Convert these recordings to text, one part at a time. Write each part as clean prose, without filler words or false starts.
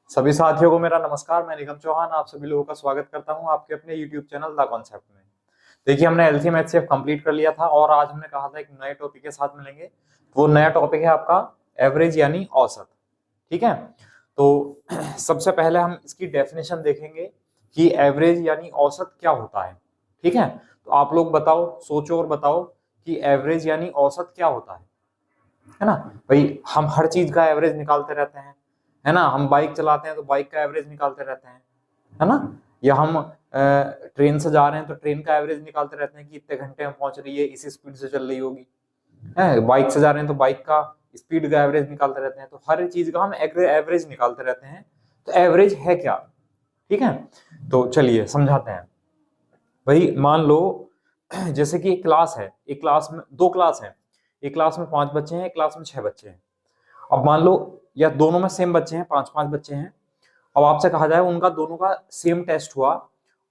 सभी साथियों को मेरा नमस्कार। मैं निगम चौहान आप सभी लोगों का स्वागत करता हूं आपके अपने YouTube चैनल द कॉन्सेप्ट में। देखिए, हमने एलसीएम एचसीएफ कंप्लीट कर लिया था और आज हमने कहा था एक नए टॉपिक के साथ मिलेंगे। वो नया टॉपिक है आपका एवरेज यानी औसत। ठीक है, तो सबसे पहले हम इसकी डेफिनेशन देखेंगे कि एवरेज यानी औसत क्या होता है। ठीक है, तो आप लोग बताओ, सोचो और बताओ कि एवरेज यानी औसत क्या होता है ना। भाई, हम हर चीज का एवरेज निकालते रहते हैं, है ना। हम बाइक चलाते हैं तो बाइक का एवरेज निकालते रहते हैं, है ना। या हम ट्रेन से जा रहे हैं तो ट्रेन का एवरेज निकालते रहते हैं कि इतने घंटे में पहुंच रही है, इसी स्पीड से चल रही होगी। है, बाइक से जा रहे हैं तो बाइक का स्पीड का एवरेज निकालते रहते हैं। तो हर चीज का हम एवरेज निकालते रहते हैं। तो एवरेज है क्या? ठीक है, तो चलिए समझाते हैं। भाई मान लो जैसे कि एक क्लास है, एक क्लास में दो क्लास है, एक क्लास में 5 बच्चे हैं, एक क्लास में 6 बच्चे हैं। अब मान लो या दोनों में सेम बच्चे हैं, 5-5 बच्चे हैं। अब आपसे कहा जाए उनका दोनों का सेम टेस्ट हुआ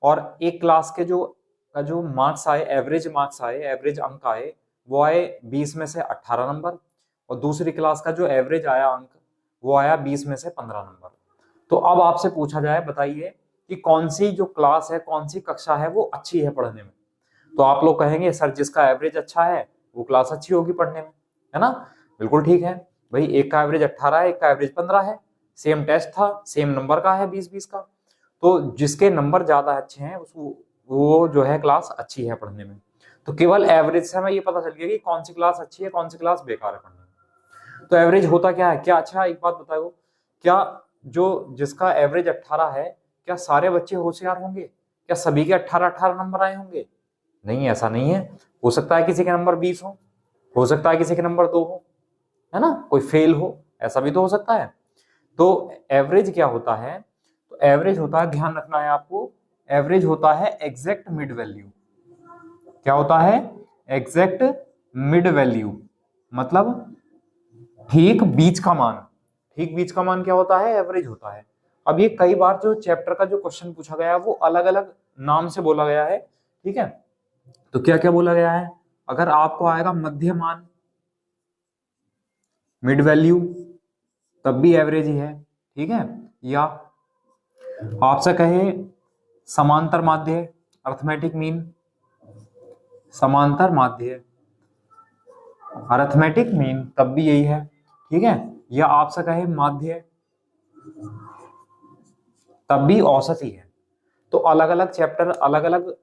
और एक क्लास के जो मार्क्स आए, एवरेज मार्क्स आए, एवरेज अंक आए, वो आए 20 में से 18 नंबर। और दूसरी क्लास का जो एवरेज आया अंक, वो आया 20 में से 15 नंबर। तो अब आपसे पूछा जाए, बताइए कि कौन सी जो क्लास है, कौन सी कक्षा है वो अच्छी है पढ़ने में। तो आप लोग कहेंगे सर जिसका एवरेज अच्छा है वो क्लास अच्छी होगी पढ़ने में, है ना। बिल्कुल ठीक है भाई, एक का एवरेज 18 है, एक का एवरेज 15 है, सेम टेस्ट था, सेम नंबर का है 20-20 का। तो जिसके नंबर ज्यादा अच्छे हैं उसको वो जो है क्लास अच्छी है पढ़ने में। तो केवल एवरेज से हमें ये पता चल गया कि कौन सी क्लास अच्छी है, कौन सी क्लास बेकार है पढ़ने में। तो एवरेज होता क्या है? क्या अच्छा, एक बात बताओ, क्या जो जिसका एवरेज 18 है, क्या सारे बच्चे होशियार होंगे? क्या सभी के 18-18 नंबर आए होंगे? नहीं, ऐसा नहीं है। हो सकता है किसी के नंबर 20 हो सकता है किसी के नंबर 2 हो, है ना, कोई फेल हो, ऐसा भी तो हो सकता है। तो एवरेज क्या होता है? तो एवरेज होता है, ध्यान रखना है आपको, एवरेज होता है एग्जैक्ट मिड वैल्यू। क्या होता है? एग्जैक्ट मिड वैल्यू, मतलब ठीक बीच का मान। ठीक बीच का मान क्या होता है? एवरेज होता है। अब ये कई बार जो चैप्टर का जो क्वेश्चन पूछा गया है वो अलग अलग नाम से बोला गया है। ठीक है, तो क्या क्या बोला गया है? अगर आपको आएगा मध्य मान, मिड वैल्यू, तब भी एवरेज ही है। ठीक है, या आपसे कहे समांतर माध्य, अर्थमेटिक मीन, समांतर माध्य, अर्थमेटिक मीन, तब भी यही है। ठीक है, या आपसे कहे माध्य, तब भी औसत ही है। तो अलग अलग चैप्टर, अलग अलग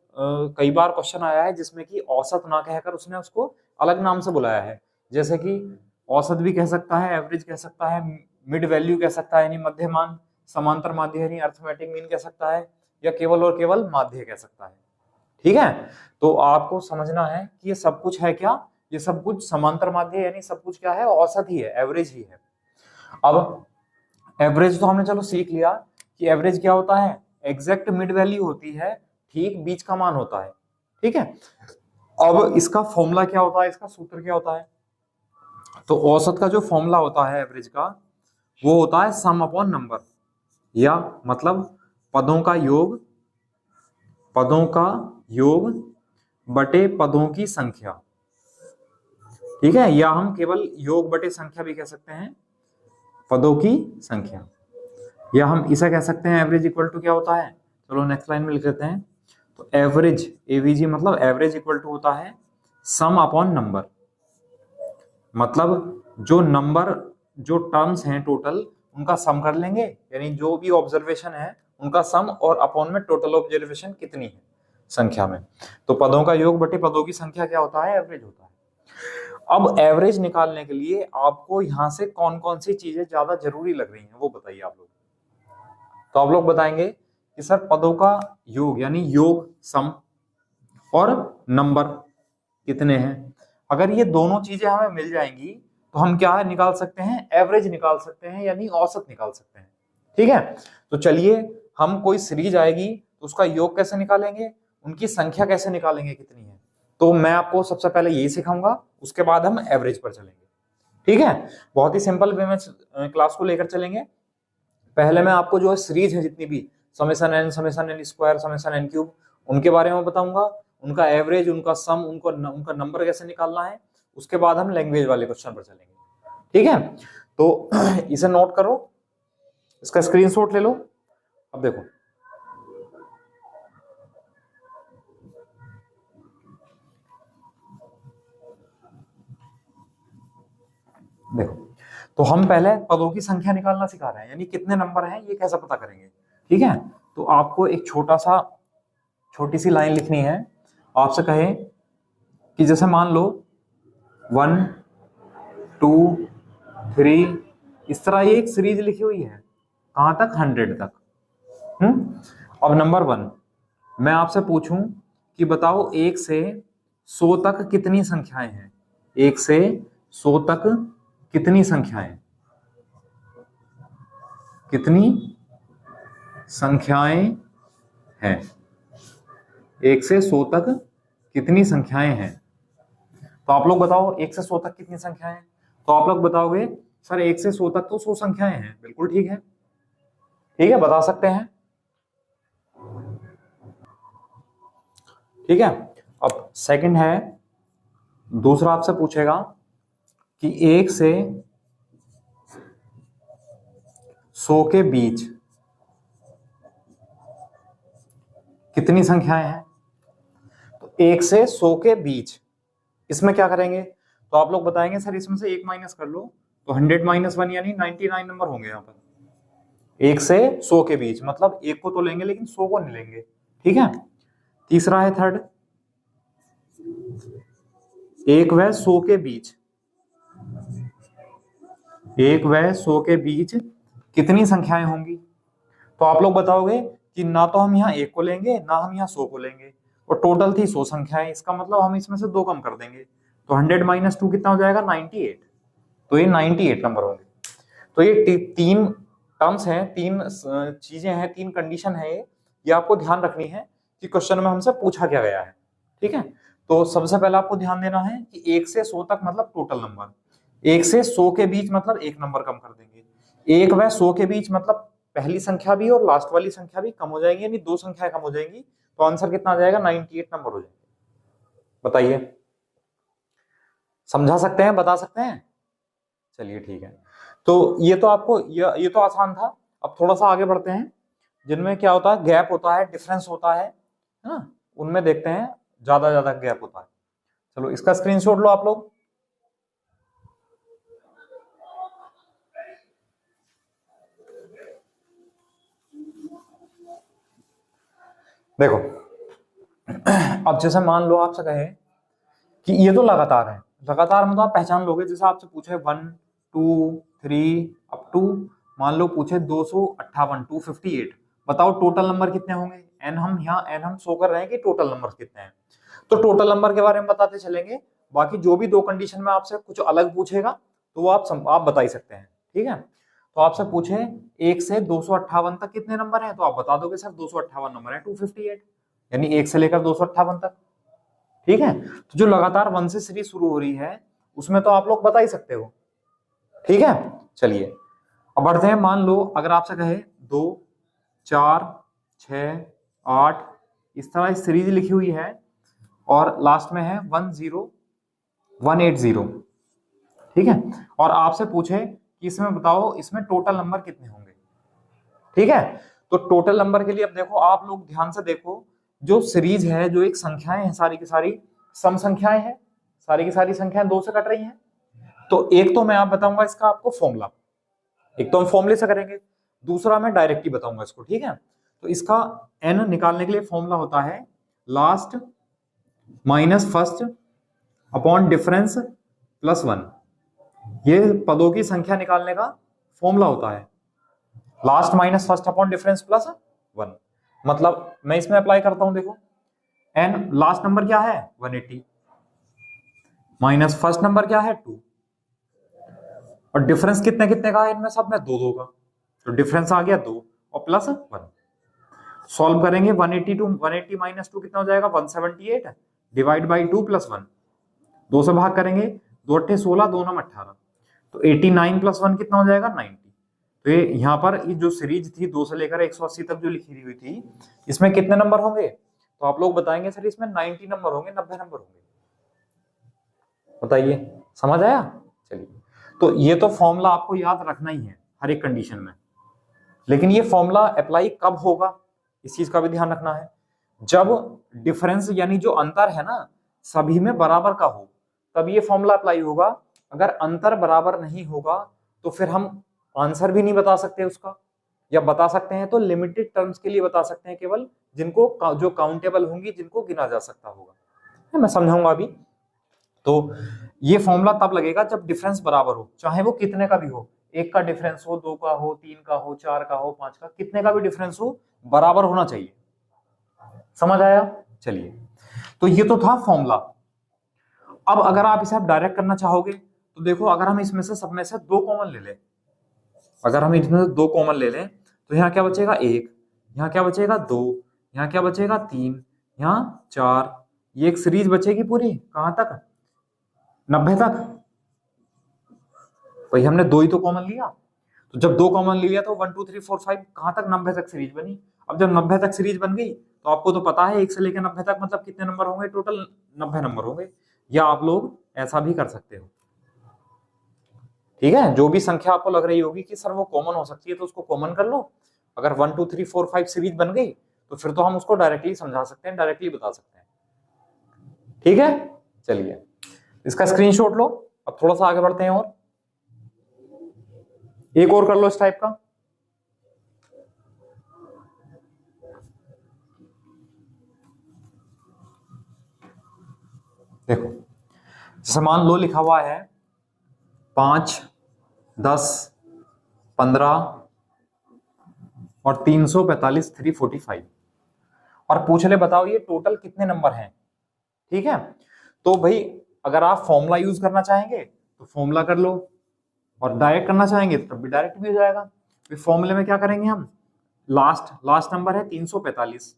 कई बार क्वेश्चन आया है जिसमें कि औसत ना कहकर उसने उसको अलग नाम से बुलाया है। जैसे कि औसत भी कह सकता है, एवरेज कह सकता है, मिड वैल्यू कह सकता है यानी मध्यमान, समांतर माध्य यानी अर्थमेटिक मीन कह सकता है, या केवल और केवल माध्य कह सकता है। ठीक है, तो आपको समझना है कि ये सब कुछ है क्या? ये सब कुछ समांतर माध्य यानी सब कुछ क्या है? औसत ही है, एवरेज ही है। अब एवरेज तो हमने चलो सीख लिया कि एवरेज क्या होता है, एग्जैक्ट मिड वैल्यू होती है, ठीक बीच का मान होता है। ठीक है, अब इसका फॉर्मूला क्या होता है, इसका सूत्र क्या होता है? तो औसत का जो फॉर्मूला होता है एवरेज का, वो होता है सम अपॉन नंबर, या मतलब पदों का योग, पदों का योग बटे पदों की संख्या। ठीक है, या हम केवल योग बटे संख्या भी कह सकते हैं, पदों की संख्या। या हम इसे कह सकते हैं एवरेज इक्वल टू क्या होता है, चलो नेक्स्ट लाइन में लिख लेते हैं। तो एवरेज, एवीजी मतलब एवरेज इक्वल टू होता है सम अपॉन नंबर, मतलब जो नंबर, जो टर्म्स हैं टोटल, उनका सम कर लेंगे, यानी जो भी ऑब्जर्वेशन है उनका सम, और अपॉन में टोटल ऑब्जर्वेशन कितनी है संख्या में। तो पदों का योग बटे पदों की संख्या क्या होता है? एवरेज होता है। अब एवरेज निकालने के लिए आपको यहां से कौन कौन सी चीजें ज्यादा जरूरी लग रही हैं वो बताइए आप लोग। तो आप लोग बताएंगे कि सर पदों का योग यानी योग, सम, और नंबर कितने हैं। अगर ये दोनों चीजें हमें मिल जाएंगी तो हम क्या है निकाल सकते हैं? एवरेज निकाल सकते हैं, यानी औसत निकाल सकते हैं। ठीक है, तो चलिए, हम कोई सीरीज आएगी तो उसका योग कैसे निकालेंगे, उनकी संख्या कैसे निकालेंगे कितनी है, तो मैं आपको सबसे पहले यही सिखाऊंगा, उसके बाद हम एवरेज पर चलेंगे। ठीक है, बहुत ही सिंपल वे में क्लास को लेकर चलेंगे। पहले मैं आपको जो है सीरीज है जितनी भी, summation N square, summation N cube, उनके बारे में बताऊंगा, उनका एवरेज, उनका सम, उनका नंबर कैसे निकालना है। उसके बाद हम लैंग्वेज वाले क्वेश्चन पर चलेंगे। ठीक है, तो इसे नोट करो, इसका स्क्रीनशॉट ले लो। अब देखो, देखो तो हम पहले पदों की संख्या निकालना सिखा रहे हैं, यानी कितने नंबर हैं ये कैसे पता करेंगे। ठीक है, तो आपको एक छोटी सी लाइन लिखनी है। आपसे कहे कि जैसे मान लो 1 2 3, इस तरह ये एक सीरीज लिखी हुई है, कहां तक, 100 तक। अब नंबर 1 मैं आपसे पूछूं कि बताओ 1 से 100 तक कितनी संख्याएं हैं। 1 से 100 तक कितनी संख्याएं, कितनी संख्याएं हैं। 1 से 100 तक कितनी संख्याएं हैं। तो आप लोग बताओ 1 से 100 तक कितनी संख्याएं हैं। तो आप लोग बताओगे सर 1 से 100 तक तो 100 संख्याएं हैं। बिल्कुल ठीक है, ठीक है, बता सकते हैं। ठीक है, अब सेकंड है, दूसरा आपसे पूछेगा कि 1 से 100 के बीच कितनी संख्याएं हैं। तो 1 से 100 के बीच, इसमें क्या करेंगे, तो आप लोग बताएंगे सर इसमें से 1 माइनस कर लो, तो 100 माइनस 1 यानी 99 नंबर होंगे यहाँ पर। 1 से 100 के बीच मतलब 1 को तो लेंगे लेकिन 100 को नहीं लेंगे। ठीक है, तीसरा है थर्ड, 1 व 100 के बीच, 1 व 100 के बीच कितनी संख्याएं होंगी। तो आप लोग बताओगे कि ना तो हम यहाँ 1 को लेंगे ना हम यहाँ 100 को लेंगे, और टोटल थी 100 संख्याएं, इसका मतलब हम इसमें से 2 कम कर देंगे, तो 100 माइनस 2 कितना हो जाएगा, 98। तो ये 98 नंबर होंगे। तो ये 3 टर्म्स हैं, 3 चीजें हैं, 3 कंडीशन है, ये आपको ध्यान रखनी है कि क्वेश्चन में हमसे पूछा क्या गया है। ठीक है, तो सबसे पहले आपको ध्यान देना है कि 1 से 100 तक मतलब टोटल नंबर, 1 से 100 के बीच मतलब 1 नंबर कम कर देंगे, 1 व 100 के बीच मतलब पहली संख्या भी और लास्ट वाली संख्या भी कम हो जाएंगी, यानी 2 संख्याएं कम हो जाएंगी, तो आंसर कितना आ जाएगा, 98 नंबर हो जाएंगे। बताइए, समझा सकते हैं, बता सकते हैं। चलिए ठीक है, तो ये तो आपको ये तो आसान था। अब थोड़ा सा आगे बढ़ते हैं, जिनमें क्या होता है, गैप होता है, डिफरेंस होता है ना, उनमें देखते हैं ज्यादा ज्यादा गैप होता है। चलो इसका स्क्रीनशॉट लो आप लोग। देखो अब जैसे मान लो आपसे कहे कि ये तो लगातार है, लगातार मतलब आप पहचान लोगे, जैसे आपसे पूछे 1 2 3 अप टू मान लो पूछे 258 258, बताओ टोटल नंबर कितने होंगे। एन हम यहाँ एन हम शो कर रहे हैं कि टोटल नंबर कितने हैं, तो टोटल नंबर के बारे में बताते चलेंगे। बाकी जो भी 2 कंडीशन में आपसे कुछ अलग पूछेगा तो वो आप बता ही सकते हैं। ठीक है, तो आपसे पूछे 1 से 258 तक कितने नंबर हैं, तो आप बता दोगे सर 258 नंबर है 258, यानी 1 से लेकर 258 तक। ठीक है, तो जो लगातार 1 से सीरीज शुरू हो रही है उसमें तो आप लोग बता ही सकते हो। ठीक है, चलिए अब बढ़ते हैं। मान लो अगर आपसे कहे 2 4 6 8, इस तरह सीरीज लिखी हुई है और लास्ट में है 10180। ठीक है, और आपसे पूछे कि इसमें बताओ इसमें टोटल नंबर कितने होंगे। ठीक है, तो टोटल नंबर के लिए अब देखो, आप लोग ध्यान से देखो, जो सीरीज है, जो एक संख्याएं हैं सारी की सारी सम संख्याएं हैं, सारी की सारी संख्याएं 2 से कट रही हैं। तो एक तो मैं आप बताऊंगा इसका आपको फॉर्मूला, एक तो हम फॉर्मूले से करेंगे, दूसरा मैं डायरेक्ट ही बताऊंगा इसको। ठीक है, तो इसका एन निकालने के लिए फॉर्मूला होता है last minus first upon difference plus 1। ये पदों की संख्या निकालने का फॉर्मूला होता है, last minus first upon difference plus 1। मतलब मैं इसमें अप्लाई करता हूं, देखो एन लास्ट नंबर क्या है 180, माइनस फर्स्ट नंबर क्या है 2, और डिफरेंस कितने कितने का है इनमें सब में 2 का, तो डिफरेंस आ गया 2 और प्लस 1। सॉल्व करेंगे 180 टू 180 माइनस 2 कितना हो जाएगा 178, डिवाइड बाई 2 प्लस 1, 2 से भाग करेंगे, 2 अट्ठे 16 2 नम 18, तो 89 प्लस 1 कितना हो जाएगा 90। तो ये यहाँ पर ये जो सीरीज थी 2 से लेकर 180 तक जो लिखी हुई थी, इसमें कितने नंबर होंगे, तो आप लोग बताएंगे सर इसमें 90 नंबर होंगे, 90 नंबर होंगे। बताइए, समझ आया। चलिए, तो ये तो फॉर्मूला आपको याद रखना ही है हर एक कंडीशन में। लेकिन ये फॉर्मूला अप्लाई कब होगा, इस चीज का भी ध्यान रखना है। जब डिफरेंस यानी जो अंतर है ना सभी में बराबर का हो तब ये फॉर्मूला अप्लाई होगा। अगर अंतर बराबर नहीं होगा तो फिर हम आंसर भी नहीं बता सकते उसका, या बता सकते हैं तो लिमिटेड टर्म्स के लिए बता सकते हैं, केवल जिनको जो काउंटेबल होंगी, जिनको गिना जा सकता होगा। मैं समझाऊंगा अभी। तो ये फॉर्मूला तब लगेगा जब डिफरेंस बराबर हो, चाहे वो कितने का भी हो, 1 का डिफरेंस हो, 2 का हो, 3 का हो, 4 का हो, 5 का, कितने का भी डिफरेंस हो, बराबर होना चाहिए। समझ आया? चलिए, तो ये तो था फॉर्मूला। अब अगर आप इसे डायरेक्ट करना चाहोगे तो देखो, अगर हम इसमें से सब में से 2 कॉमन ले लें, अगर हम इसमें से 2 कॉमन ले लें तो यहाँ क्या बचेगा 1, यहाँ क्या बचेगा 2, यहाँ क्या बचेगा 3, यहाँ 4, ये एक सीरीज बचेगी पूरी कहां तक, 90 तक। भाई हमने 2 ही तो कॉमन लिया, तो जब 2 कॉमन ले लिया तो 1 2 3 4 5 कहां तक, 90 तक सीरीज बनी। अब जब 90 तक सीरीज बन गई तो आपको तो पता है 1 से लेकर 90 तक मतलब कितने नंबर होंगे, टोटल 90 नंबर होंगे। या आप लोग ऐसा भी कर सकते हो, ठीक है, जो भी संख्या आपको लग रही होगी कि सर वो कॉमन हो सकती है तो उसको कॉमन कर लो। अगर 1 2 3 4 5 सीरीज बन गई तो फिर तो हम उसको डायरेक्टली समझा सकते हैं, डायरेक्टली बता सकते हैं। ठीक है, चलिए इसका स्क्रीनशॉट लो। अब थोड़ा सा आगे बढ़ते हैं और एक और कर लो इस टाइप का। देखो, जैसे मान लो लिखा हुआ है 5 10 15 और 345 345 और पूछ ले बताओ ये टोटल कितने नंबर हैं। ठीक है, तो भाई अगर आप फॉर्मूला यूज करना चाहेंगे तो फॉर्मूला कर लो, और डायरेक्ट करना चाहेंगे तो तब भी डायरेक्ट भी हो जाएगा। फिर फॉर्मूले में क्या करेंगे हम, लास्ट नंबर है 345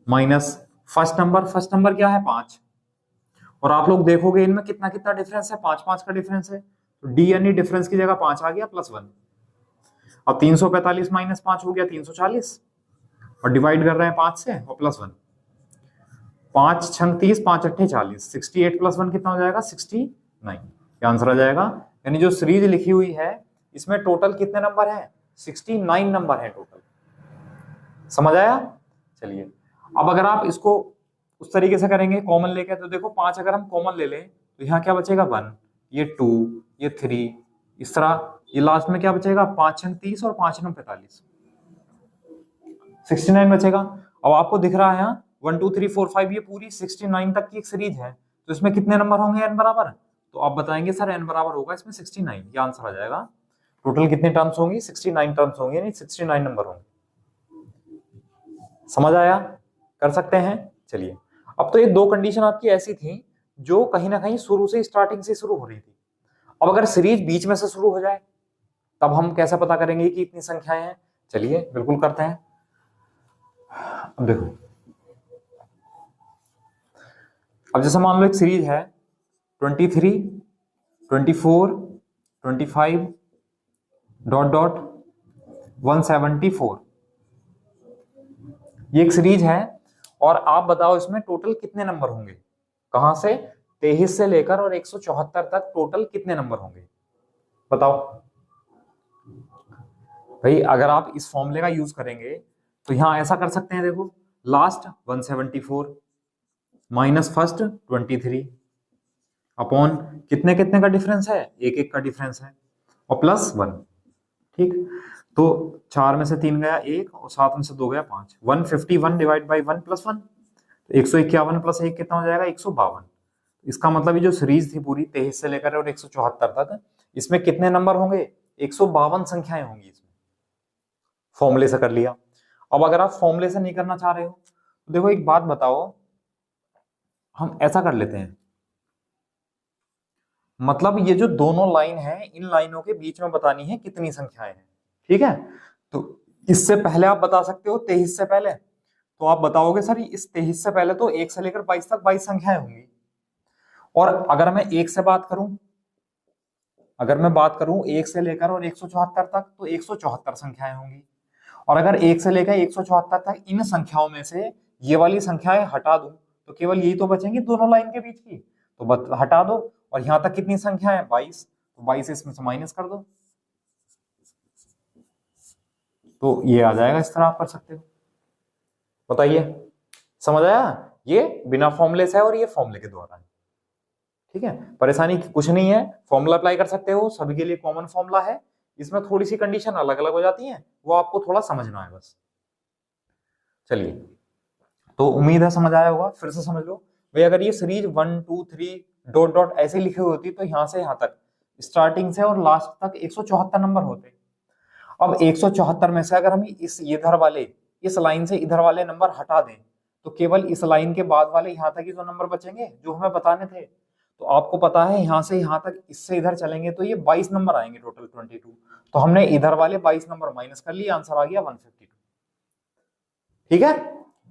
माइनस फर्स्ट नंबर क्या है 5, और आप लोग देखोगे इनमें कितना कितना डिफरेंस है, 5 5 का डिफरेंस है, तो डी यानी डिफरेंस की जगह 5 आ गया +1। अब 345 माइनस 5 हो गया 340, और डिवाइड कर रहे हैं 5 से और +1, 5 छंग 30 5 अट्ठे 40, 68 +1 कितना हो जाएगा 69, ये आंसर आ जाएगा। यानी जो सीरीज लिखी हुई है इसमें टोटल कितने नंबर हैं, 69 नंबर है टोटल। समझ आया? चलिए, अब अगर आप इसको उस तरीके से करेंगे कॉमन लेके, तो देखो 5 अगर हम कॉमन ले लें तो यहाँ क्या बचेगा 1, ये 2, ये 3, इस तरह ये लास्ट में क्या बचेगा 5 छंग 30 और 5 9 45, 69 बचेगा। अब आपको दिख रहा है यहाँ 1 2 3 4 5 ये पूरी 69 तक की एक सीरीज है, तो इसमें कितने नंबर होंगे n बराबर, तो आप बताएंगे सर n बराबर होगा इसमें 69, ये आंसर आ जाएगा। टोटल कितने टर्म्स होंगी, 69 टर्म्स होंगी, यानी 69 नंबर होंगे। समझ आया? कर सकते हैं। चलिए, अब तो ये 2 कंडीशन आपकी ऐसी थी जो कहीं ना कहीं शुरू से स्टार्टिंग से शुरू हो रही थी। अब अगर सीरीज बीच में से शुरू हो जाए तब हम कैसे पता करेंगे कि इतनी संख्याएं हैं। चलिए बिल्कुल करते हैं। अब देखो, अब जैसे मान लो एक सीरीज है 23 24 25 डॉट डॉट 174, ये एक सीरीज है, और आप बताओ इसमें टोटल कितने नंबर होंगे, कहां से 23 से लेकर और 174 तक टोटल कितने नंबर होंगे बताओ। भाई अगर आप इस फॉर्मूले का यूज करेंगे तो यहां ऐसा कर सकते हैं, देखो लास्ट 174 माइनस फर्स्ट 23 अपॉन कितने कितने का डिफरेंस है, 1 1 का डिफरेंस है, और +1। ठीक, तो 4 में से 3 गया 1 और 7 में से 2 गया 5, 151 डिवाइड बाई 1 +1, तो 151 + 1 कितना हो जाएगा 152। इसका मतलब ये जो सीरीज थी पूरी 23 से लेकर और 174 तक, इसमें कितने नंबर होंगे, 152 संख्याएं होंगी इसमें। फॉर्मूले से कर लिया। अब अगर आप फॉर्मूले से नहीं करना चाह रहे हो तो देखो एक बात बताओ, हम ऐसा कर लेते हैं, मतलब ये जो दोनों लाइन है इन लाइनों के बीच में बतानी है कितनी संख्याएं हैं। ठीक है, तो इससे पहले आप बता सकते हो 23 से पहले, तो आप बताओगे सर इस 23 से पहले तो 1 से लेकर 22 तक 22 संख्याएं होंगी। और अगर मैं 1 से बात करूं, अगर मैं बात करूं 1 से लेकर और 174 तक तो 174 संख्याएं होंगी। और अगर 1 से लेकर 174 तक इन संख्याओं में से ये वाली संख्याएं हटा दूं तो केवल यही तो बचेंगी दोनों लाइन के बीच की, तो हटा दो। और यहां तक कितनी संख्या है 22, तो 22 इसमें से माइनस कर दो। तो ये आ जाएगा, इस तरह आप कर सकते हो। बताइए, समझ आया? ये बिना फॉर्मूले से है और ये फॉर्मूले के द्वारा है। ठीक है, परेशानी कुछ नहीं है, फॉर्मूला अप्लाई कर सकते हो, सभी के लिए कॉमन फॉर्मूला है। इसमें थोड़ी सी कंडीशन अलग अलग हो जाती है, वो आपको थोड़ा समझना है बस। चलिए, तो उम्मीद है समझ आया होगा। फिर से समझ लो भाई, अगर ये सीरीज 1 2 3 डॉट डॉट ऐसे लिखी होती तो यहां से यहां तक स्टार्टिंग से और लास्ट तक 174 नंबर होते। अब 174 में से अगर हम इस इधर वाले, इस लाइन से इधर वाले नंबर हटा दें तो केवल इस लाइन के बाद वाले यहां तक ही तो नंबर बचेंगे जो हमें बताने थे। तो आपको पता है यहां से यहां तक इससे इधर चलेंगे तो ये 22 नंबर आएंगे, टोटल 22। तो हमने इधर वाले 22 नंबर माइनस कर लिए, आंसर आ गया 152। ठीक है,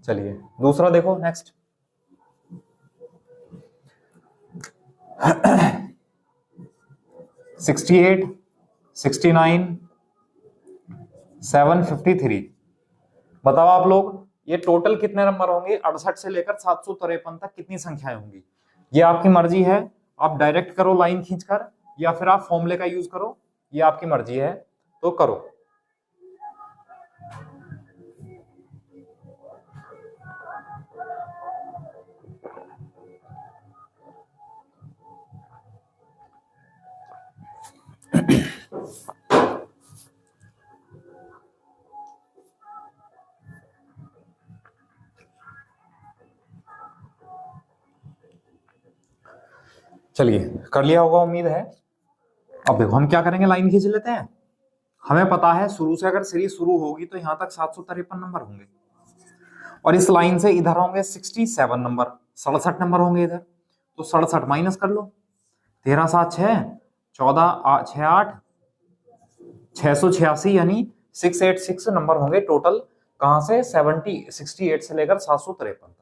चलिए दूसरा देखो, नेक्स्ट। 68, 69, 753। बताओ आप लोग, ये टोटल कितने नंबर होंगे? 68 से लेकर 753 तक कितनी संख्याएं होंगी? ये आपकी मर्जी है, आप डायरेक्ट करो लाइन खींचकर या फिर आप फॉर्मूले का यूज करो, ये आपकी मर्जी है, तो करो। चलिए, कर लिया होगा उम्मीद है। अब देखो हम क्या करेंगे, लाइन खींच लेते हैं। हमें पता है शुरू से अगर सीरीज शुरू होगी तो यहां तक 753 नंबर होंगे, और इस लाइन से इधर होंगे 67 नंबर, 67 नंबर होंगे इधर। तो 67 माइनस कर लो, 13 7 6, 14 6 8, 686, यानी 686 नंबर होंगे टोटल। कहां से? 68 से लेकर 753 तक।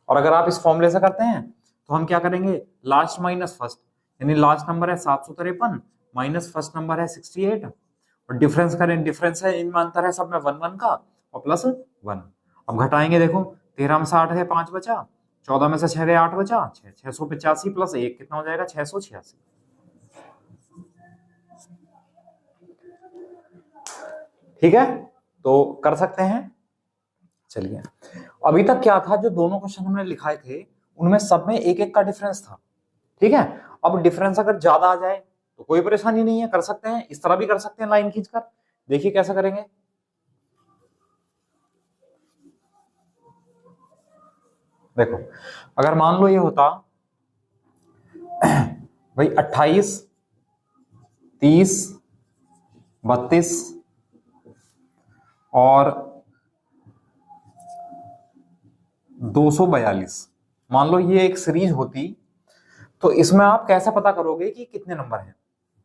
और अगर आप इस फॉर्मूले से करते हैं तो हम क्या करेंगे, लास्ट माइनस फर्स्ट, यानी लास्ट नंबर है 753 माइनस फर्स्ट नंबर है 68, और डिफरेंस करें, डिफरेंस है इनमें अंतर है सब में 1 1 का, और प्लस 1। अब घटाएंगे, देखो 13 में से 8 गए 5 बचा, 14 में से 6 गए 8 बचा, 685 प्लस 1 कितना हो जाएगा? 686। ठीक है, तो कर सकते हैं। चलिए, अभी तक क्या था, जो दोनों क्वेश्चन हमने लिखाए थे उनमें सब में एक एक का डिफरेंस था। ठीक है, अब डिफरेंस अगर ज्यादा आ जाए तो कोई परेशानी नहीं है, कर सकते हैं, इस तरह भी कर सकते हैं लाइन खींचकर। देखिए कैसे करेंगे। देखो, अगर मान लो ये होता भाई 28, 30, 32 और 242, मान लो ये एक सीरीज होती, तो इसमें आप कैसे पता करोगे कि कितने नंबर हैं?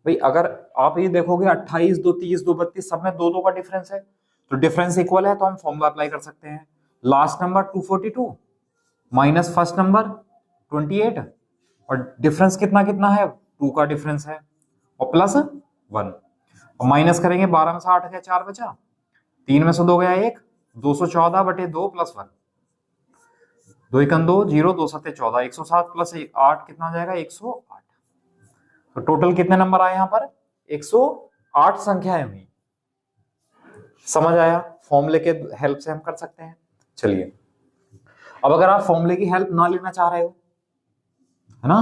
भाई अगर आप ये देखोगे 28, 2 30, 2 32 सब में 2 2 का डिफरेंस है, तो डिफरेंस इक्वल है, तो हम फॉर्मूला अप्लाई कर सकते हैं। Last number 242 minus first number 28, और डिफरेंस कितना कितना है? 2 का डिफरेंस है, और प्लस 1। और माइनस करेंगे, 12 में से 8 गया 4 बचा, 3 में से 2 गया 1, 214 बटे 2 प्लस 1, 2 1 2 0, 2 7 14, 107 प्लस 8 कितना हो जाएगा? 108। तो टोटल कितने नंबर आए यहाँ पर? 108 संख्याएं हुई। समझ आया? फॉर्मूले के हेल्प से हम कर सकते हैं। चलिए, अब अगर आप फॉर्मूले की हेल्प ना लेना चाह रहे हो, है ना,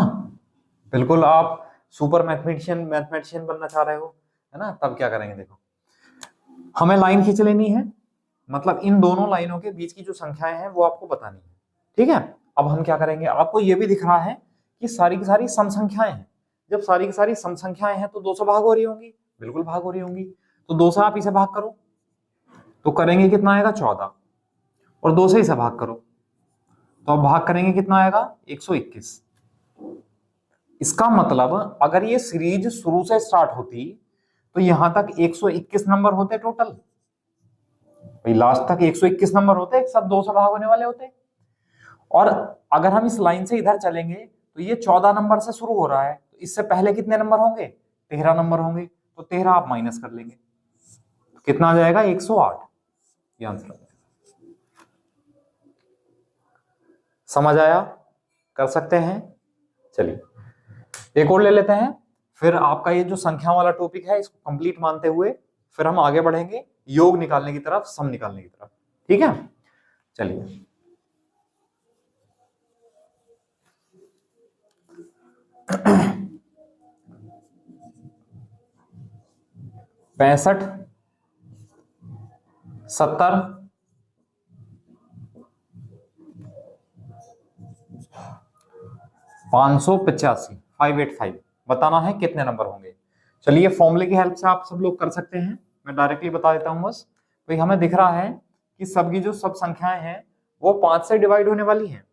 बिल्कुल आप सुपर मैथमेटिशियन बनना चाह रहे हो, है ना, तब क्या करेंगे? देखो, हमें लाइन खींच लेनी है, मतलब इन दोनों लाइनों के बीच की जो संख्याएं हैं वो आपको बतानी है। ठीक है, अब हम क्या करेंगे, आपको ये भी दिख रहा है कि सारी की सारी सम संख्याएं हैं। जब सारी की सारी सम संख्याएं हैं तो 2 से भाग हो रही होंगी, बिल्कुल भाग हो रही होंगी। तो 2 से आप इसे भाग करो, तो करेंगे कितना आएगा? 14, और 2 से इसे भाग करो, तो अब भाग करेंगे कितना आएगा? 121। इसका मतलब अगर ये सीरीज शुरू से स्टार्ट होती तो यहां तक 121 नंबर होते टोटल, भाई लास्ट तक 121 नंबर होते, सब 2 से भाग होने वाले होते। और अगर हम इस लाइन से इधर चलेंगे तो ये 14 नंबर से शुरू हो रहा है, तो इससे पहले कितने नंबर होंगे? 13 नंबर होंगे, तो 13 आप माइनस कर लेंगे, तो कितना आ जाएगा? 108। ये आंसर आ जाएगा। समझ आया? कर सकते हैं। चलिए, एक और ले लेते हैं, फिर आपका ये जो संख्या वाला टॉपिक है इसको कंप्लीट मानते हुए फिर हम आगे बढ़ेंगे योग निकालने की तरफ, सम निकालने की तरफ। ठीक है, चलिए। पैंसठ, 70, 585, 585 बताना है कितने नंबर होंगे। चलिए फॉर्मूले की हेल्प से आप सब लोग कर सकते हैं, मैं डायरेक्टली बता देता हूं बस। भाई हमें दिख रहा है कि सबकी जो सब संख्याएं हैं वो 5 से डिवाइड होने वाली हैं।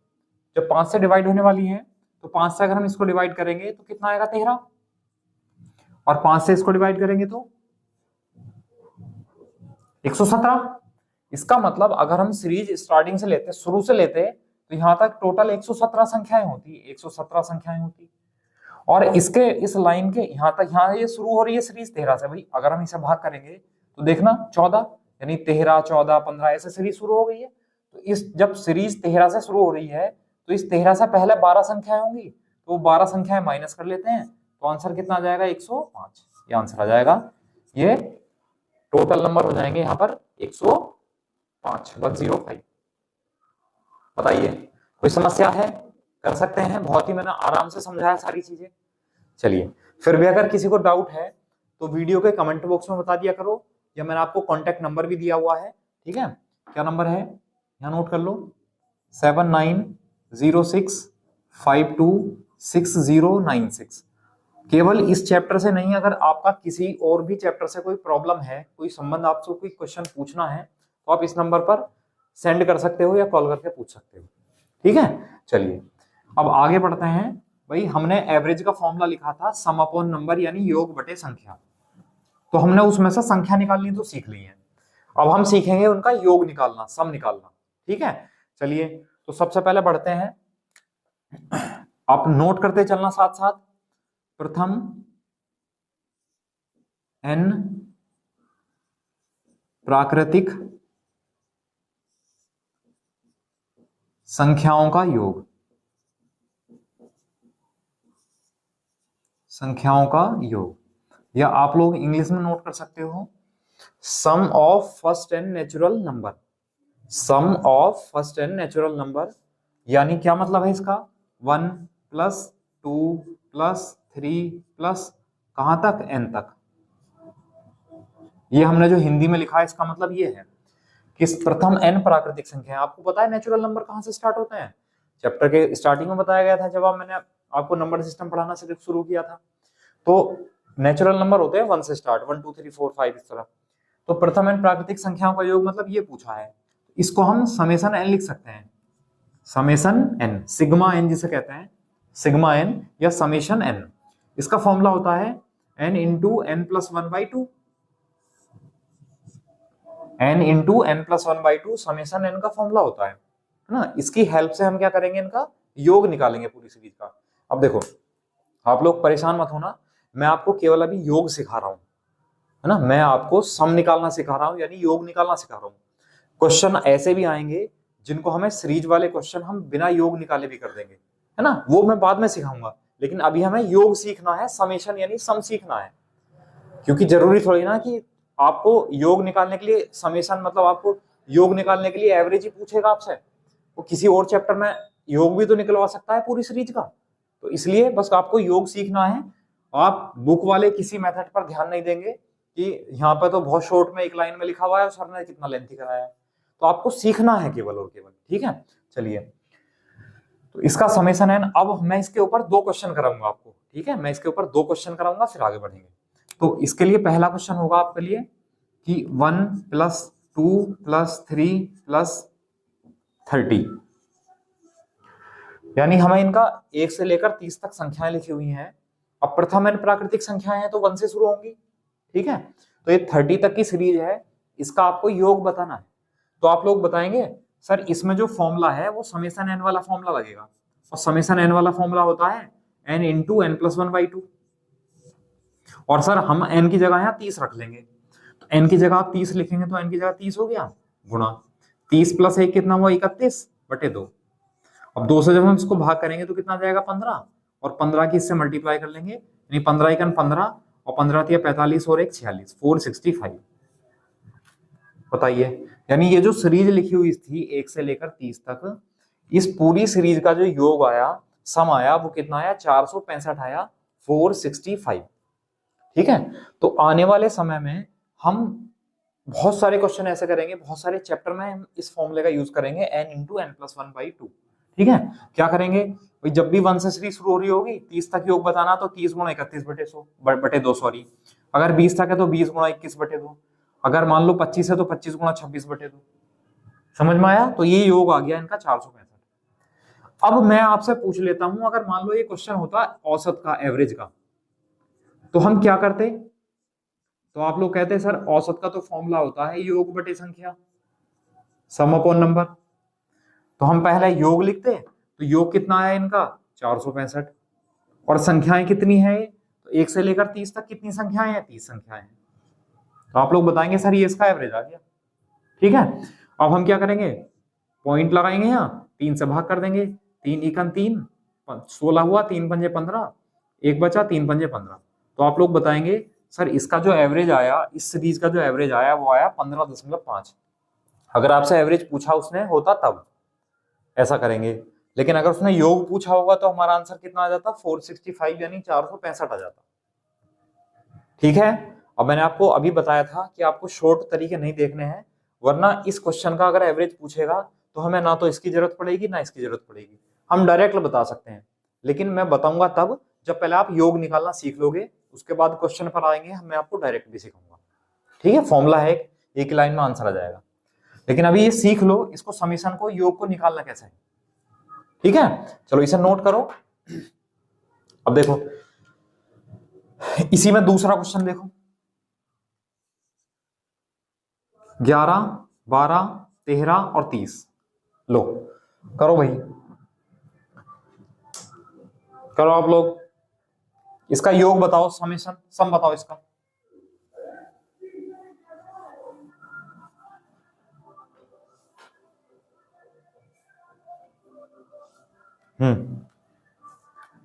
जब 5 से डिवाइड होने वाली है तो 5 से अगर हम इसको डिवाइड करेंगे तो कितना आएगा 13, और 5 से इसको डिवाइड करेंगे तो 117। इसका मतलब अगर हम सीरीज स्टार्टिंग से लेते, शुरू से लेते, तो यहां तक टोटल 117 संख्याएं होती, 117 संख्याएं होती। और इसके इस लाइन के यहां तक, यहां ये शुरू हो रही है सीरीज 13 से। भाई अगर हम इसे भाग करेंगे तो देखना 14, यानी 13, 14, 15 ऐसे सीरीज शुरू हो गई है। तो इस जब सीरीज 13 से शुरू हो रही है तो इस 13 से पहले 12 संख्याएं होंगी, तो 12 संख्याएं माइनस कर लेते हैं, तो आंसर कितना आ जाएगा 105। ये आंसर आ जाएगा, ये टोटल नंबर हो जाएंगे यहाँ पर 105, 105। बताइए कोई समस्या है? कर सकते हैं, बहुत ही मैंने आराम से समझाया सारी चीजें। चलिए, फिर भी अगर किसी को डाउट है तो वीडियो के कमेंट बॉक्स में बता दिया करो, या मैंने आपको कॉन्टेक्ट नंबर भी दिया हुआ है। ठीक है, क्या नंबर है यहाँ नोट कर लो, 7906526096। केवल इस चैप्टर से नहीं, अगर आपका किसी और भी चैप्टर से कोई प्रॉब्लम है, कोई संबंध, आपको कोई क्वेश्चन पूछना है, तो आप इस नंबर पर सेंड कर सकते हो या कॉल करके पूछ सकते हो। ठीक है, चलिए अब आगे बढ़ते हैं। भाई हमने एवरेज का फॉर्मूला लिखा था सम अपॉन नंबर, यानी योग बटे संख्या। तो हमने उसमें से संख्या निकालनी तो सीख ली है, अब हम सीखेंगे उनका योग निकालना, सम निकालना। ठीक है, चलिए तो सबसे पहले बढ़ते हैं, आप नोट करते चलना साथ साथ। प्रथम n प्राकृतिक संख्याओं का योग, संख्याओं का योग, या आप लोग इंग्लिश में नोट कर सकते हो sum of first n natural number. Sum of first n natural number यानी क्या मतलब है इसका, 1 + 2 + 3 प्लस कहां तक, n तक। ये हमने जो हिंदी में लिखा है इसका मतलब ये है कि प्रथम n प्राकृतिक संख्या है। आपको पता है नेचुरल नंबर कहां से स्टार्ट होते हैं, चैप्टर के स्टार्टिंग में बताया गया था जब मैंने आपको नंबर सिस्टम पढ़ाना शुरू किया था। तो नेचुरल नंबर होते हैं 1 से स्टार्ट, 1 2 3 4 5 इस तरह। तो प्रथम n प्राकृतिक संख्याओं का योग मतलब ये पूछा है, इसको हम समेशन n लिख सकते हैं, समेशन n, सिग्मा n जिसे कहते हैं, सिग्मा n या समेशन n। इसका फॉर्मूला होता है n into n plus 1/2, n into n plus 1/2 summation n का फॉर्मूला होता है ना। इसकी हेल्प से हम क्या करेंगे, इनका योग निकालेंगे पूरी सीरीज का। अब देखो आप लोग परेशान मत होना, मैं आपको केवल अभी योग सिखा रहा हूं, है ना, मैं आपको सम निकालना सिखा रहा हूं, यानी योग निकालना सिखा रहा हूं। क्वेश्चन ऐसे भी आएंगे जिनको हमें सीरीज वाले क्वेश्चन हम बिना योग निकाले भी कर देंगे, है ना, वो मैं बाद में सिखाऊंगा। लेकिन अभी हमें योग सीखना है, समेशन यानी सम सीखना है, क्योंकि जरूरी थोड़ी ना कि आपको योग निकालने के लिए समेशन, मतलब आपको योग निकालने के लिए एवरेज ही पूछेगा आपसे, वो किसी और चैप्टर में योग भी तो निकलवा सकता है पूरी सीरीज का। तो इसलिए बस आपको योग सीखना है, आप बुक वाले किसी मेथड पर ध्यान नहीं देंगे कि यहाँ पर तो बहुत शॉर्ट में एक लाइन में लिखा हुआ है और सर ने कितना लेंथी कराया है। तो आपको सीखना है केवल और केवल। ठीक है, चलिए तो इसका समेशन है। अब मैं इसके ऊपर 2 क्वेश्चन कराऊंगा आपको, ठीक है, मैं इसके ऊपर 2 क्वेश्चन कराऊंगा, फिर आगे बढ़ेंगे। तो इसके लिए पहला क्वेश्चन होगा आपके लिए कि 1 + 2 + 3 + 30, यानी हमें इनका 1 से लेकर 30 तक संख्याएं लिखी हुई हैं। अब प्रथम n प्राकृतिक संख्याएं हैं तो 1 से शुरू होंगी, ठीक है। तो ये 30 तक की सीरीज है, इसका आपको योग बताना है। तो आप लोग बताएंगे सर इसमें जो फॉर्मूला है वो समेशन n वाला फॉर्मूला लगेगा, और समेशन n वाला फॉर्मूला होता है n इंटू n प्लस 1/2। और सर हम n की जगह यहाँ 30 रख लेंगे, तो n की जगह आप 30 लिखेंगे तो n की जगह 30 हो गया, गुणा 30 + 1 कितना हुआ, 31/2। अब 2 से जब हम इसको भाग करेंगे तो कितना जाएगा, 15, और 15 की इससे मल्टीप्लाई कर लेंगे, यानी 15 × 15 और 15 × 45 और 1 46, 465। बताइए, यानी ये जो सीरीज लिखी हुई थी 1 से लेकर 30 तक, इस पूरी सीरीज का जो योग आया, सम आया, वो कितना आया? 465 आया, 465। ठीक है, तो आने वाले समय में हम बहुत सारे क्वेश्चन ऐसे करेंगे, बहुत सारे चैप्टर में हम इस फॉर्मूले का यूज करेंगे, n इंटू एन प्लस 1/2। ठीक है, क्या करेंगे भाई, जब भी 1 से सीरीज शुरू हो रही होगी, 30 तक योग बताना, तो 30 गुणा 31/100 सॉरी। अगर 20 तक है तो 20 गुणा 21/2। अगर मान लो 25 है तो 25 गुणा 26/2। समझ में आया? तो ये योग आ गया इनका 465। अब मैं आपसे पूछ लेता हूं, अगर मान लो ये क्वेश्चन होता औसत का, एवरेज का, तो हम क्या करते? तो आप लोग कहते हैं सर औसत का तो फॉर्मूला होता है योग बटे संख्या, सम अपॉन नंबर। तो हम पहले योग लिखते, तो योग कितना है इनका? 465। और संख्याएं कितनी है? तो 1 से लेकर 30 तक कितनी संख्याएं हैं? 30 संख्याएं हैं। तो आप लोग बताएंगे सर ये इसका एवरेज आ गया। ठीक है, अब हम क्या करेंगे? पॉइंट लगाएंगे, यहाँ 3 से भाग कर देंगे, 3 एकम 3, 16 हुआ, 3 पंजे 15, एक बचा, 3 पंजे 15। तो आप लोग बताएंगे सर इसका जो एवरेज आया, इस सीरीज का जो एवरेज आया वो आया 15.5। अगर आपसे एवरेज पूछा उसने होता तब ऐसा करेंगे, लेकिन अगर उसने योग पूछा होगा तो हमारा आंसर कितना आ जाता? 465, यानी 465 आ जाता। ठीक है, अब मैंने आपको अभी बताया था कि आपको शॉर्ट तरीके नहीं देखने हैं, वरना इस क्वेश्चन का अगर एवरेज पूछेगा तो हमें ना तो इसकी जरूरत पड़ेगी ना इसकी जरूरत पड़ेगी, हम डायरेक्ट बता सकते हैं। लेकिन मैं बताऊंगा तब जब पहले आप योग निकालना सीख लोगे, उसके बाद क्वेश्चन पर आएंगे, मैं आपको डायरेक्ट भी सिखाऊंगा। ठीक है, फॉर्मूला है, एक लाइन में आंसर आ जाएगा। लेकिन अभी ये सीख लो इसको, समीशन को, योग को निकालना कैसे है। ठीक है, चलो इसे नोट करो। अब देखो इसी में दूसरा क्वेश्चन देखो, 11, 12, 13 और 30। लो करो भाई, करो आप लोग, इसका योग बताओ, समेशन, सम बताओ इसका।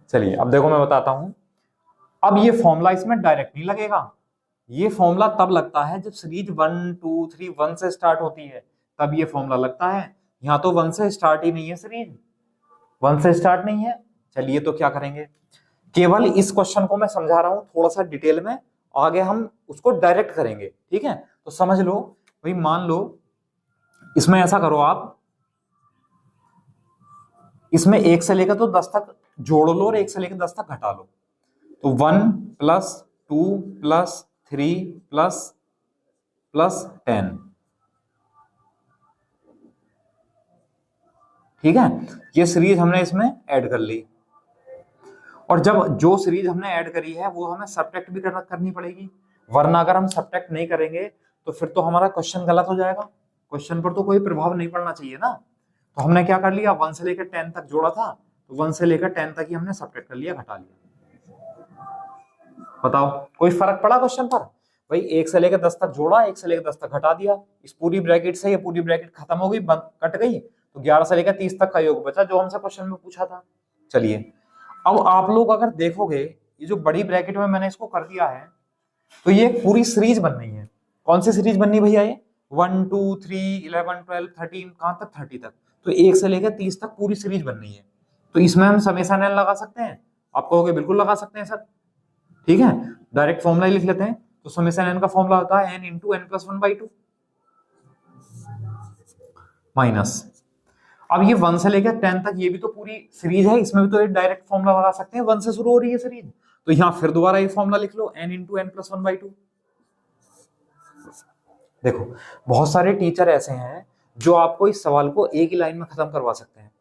चलिए अब देखो मैं बताता हूं। अब ये फॉर्मूला इसमें डायरेक्ट नहीं लगेगा, ये फॉर्मूला तब लगता है जब सीरीज 1 2 3 1 से स्टार्ट होती है, तब ये फॉर्मूला लगता है। यहां तो 1 से स्टार्ट ही नहीं है, सीरीज 1 से स्टार्ट नहीं है। चलिए तो क्या करेंगे, केवल इस क्वेश्चन को मैं समझा रहा हूं थोड़ा सा डिटेल में, आगे हम उसको डायरेक्ट करेंगे। ठीक है, तो समझ लो भाई, मान लो इसमें ऐसा करो आप, इसमें 1 से लेकर तो 10 तक जोड़ लो और 1 से लेकर 10 तक घटा लो। तो 1 प्लस 2 प्लस 3 प्लस प्लस 10। ठीक है, ये सीरीज हमने इसमें ऐड कर ली, और जब जो सीरीज हमने ऐड करी है वो हमें सब्ट्रैक्ट भी करनी पड़ेगी, वरना अगर हम सब्ट्रैक्ट नहीं करेंगे तो फिर तो हमारा क्वेश्चन गलत हो जाएगा, क्वेश्चन पर तो कोई प्रभाव नहीं पड़ना चाहिए ना। तो हमने क्या कर लिया, 1 से लेकर 10 तक जोड़ा था, तो 1 से लेकर 10 तक ही हमने सब्ट्रैक्ट कर लिया, घटा लिया। बताओ कोई फर्क पड़ा क्वेश्चन पर? भाई 1 से लेकर 10 तक जोड़ा, 1 से लेकर 10 तक घटा दिया, इस पूरी ब्रैकेट से ये पूरी ब्रैकेट खत्म हो गई, कट गई, तो 11 से लेकर 30 तक का योग बचा जो हमसे क्वेश्चन में पूछा था। चलिए अब आप लोग अगर देखोगे, ये जो बड़ी ब्रैकेट में मैंने इसको कर दिया है, तो ये पूरी सीरीज बन रही है। कौन सी सीरीज बननी भैया? ये 1 2 3 11 12 13, कहां तक? 30 तक। तो 1 से लेकर 30 तक पूरी सीरीज बन रही है, तो इसमें हम समेशन एन लगा सकते हैं। आप कहोगे बिल्कुल लगा सकते हैं सर। ठीक है, डायरेक्ट फॉर्मूला ही लिख लेते हैं। तो समेशन एन का फॉर्मूला होता है n into N plus 1/2 minus, अब ये 1 से लेकर 10 तक ये भी तो पूरी सीरीज है, इसमें भी तो एक डायरेक्ट फॉर्मूला लगा सकते हैं, 1 से शुरू हो रही है सीरीज, तो यहां फिर दोबारा ये फॉर्मूला लिख लो, n इंटू एन प्लस 1/2। देखो बहुत सारे टीचर ऐसे हैं जो आपको इस सवाल को एक ही लाइन में खत्म करवा सकते हैं,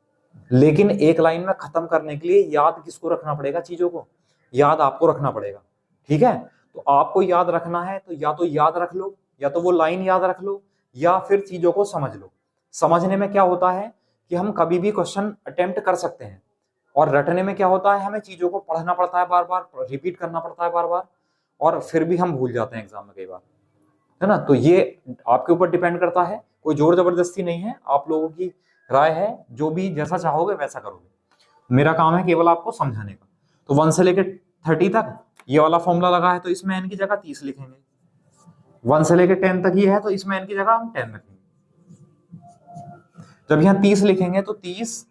लेकिन एक लाइन में खत्म करने के लिए याद किसको रखना पड़ेगा? चीजों को याद आपको रखना पड़ेगा। ठीक है, तो आपको याद रखना है तो या तो याद रख लो, या तो वो लाइन याद रख लो, या फिर चीजों को समझ लो। समझने में क्या होता है कि हम कभी भी क्वेश्चन अटेम्प्ट कर सकते हैं, और रटने में क्या होता है, हमें चीजों को पढ़ना पड़ता है, बार बार रिपीट करना पड़ता है बार बार, और फिर भी हम भूल जाते हैं एग्जाम में कई बार, है ना। तो ये आपके ऊपर डिपेंड करता है, कोई जोर जबरदस्ती नहीं है, आप लोगों की राय है, जो भी जैसा चाहोगे वैसा करोगे, मेरा काम है केवल आपको समझाने का। तो 1 से लेकर 30 तक ये वाला फॉर्मूला लगा है, तो इसमें n की जगह 30 लिखेंगे, 1 से लेकर 10 तक ये है, तो इसमें n की जगह हम 10 रखेंगे। जब यहाँ 30 लिखेंगे तो 30